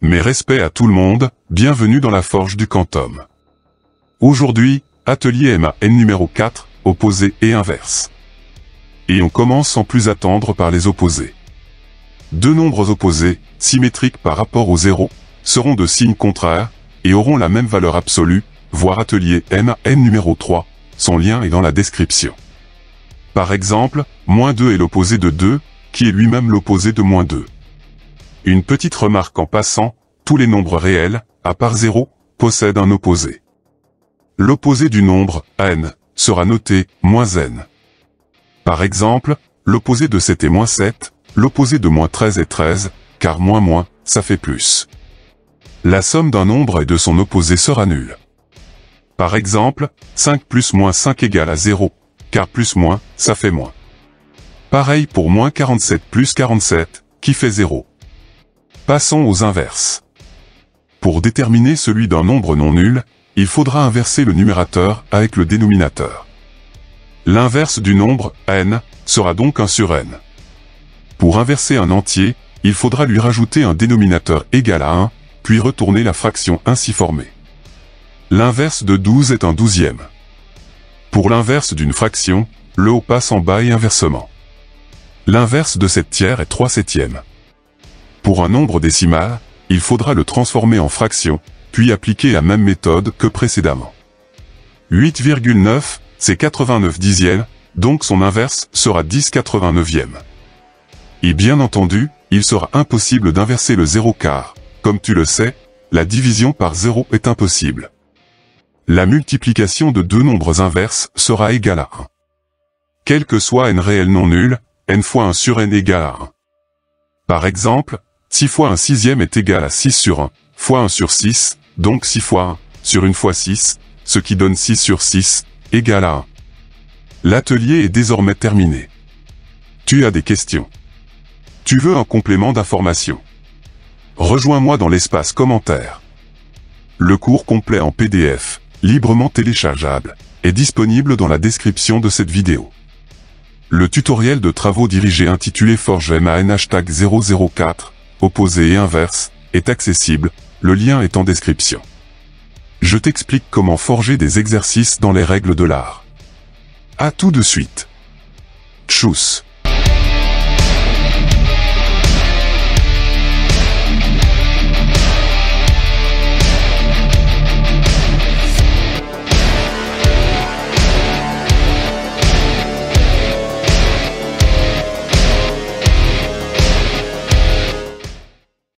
Mes respects à tout le monde, bienvenue dans la forge du quantum. Aujourd'hui, atelier MAN numéro 4, opposé et inverse. Et on commence sans plus attendre par les opposés. Deux nombres opposés, symétriques par rapport au zéro, seront de signes contraires, et auront la même valeur absolue, voir atelier MAN numéro 3, son lien est dans la description. Par exemple, -2 est l'opposé de 2, qui est lui-même l'opposé de -2. Une petite remarque en passant, tous les nombres réels, à part 0, possèdent un opposé. L'opposé du nombre, n, sera noté, -n. Par exemple, l'opposé de 7 est -7, l'opposé de -13 est 13, car moins, ça fait plus. La somme d'un nombre et de son opposé sera nulle. Par exemple, 5 plus -5 égale à 0, car plus-, ça fait moins. Pareil pour -47 plus 47, qui fait 0. Passons aux inverses. Pour déterminer celui d'un nombre non nul, il faudra inverser le numérateur avec le dénominateur. L'inverse du nombre, n, sera donc 1 sur n. Pour inverser un entier, il faudra lui rajouter un dénominateur égal à 1, puis retourner la fraction ainsi formée. L'inverse de 12 est un douzième. Pour l'inverse d'une fraction, le haut passe en bas et inversement. L'inverse de 7 tiers est 3 septièmes. Pour un nombre décimal, il faudra le transformer en fraction, puis appliquer la même méthode que précédemment. 8,9, c'est 89 dixièmes, donc son inverse sera 10/89e. Et bien entendu, il sera impossible d'inverser le 0 car, comme tu le sais, la division par 0 est impossible. La multiplication de deux nombres inverses sera égale à 1. Quel que soit n réel non nul, n fois 1 sur n égale à 1. Par exemple, 6 fois 1 sixième est égal à 6 sur 1, fois 1 sur 6, donc 6 fois 1, sur 1 fois 6, ce qui donne 6 sur 6, égale à 1. L'atelier est désormais terminé. Tu as des questions? Tu veux un complément d'information? Rejoins-moi dans l'espace commentaire. Le cours complet en PDF, librement téléchargeable, est disponible dans la description de cette vidéo. Le tutoriel de travaux dirigés intitulé Forge MAN #004, opposé et inverse, est accessible, le lien est en description. Je t'explique comment forger des exercices dans les règles de l'art. À tout de suite. Tchuss.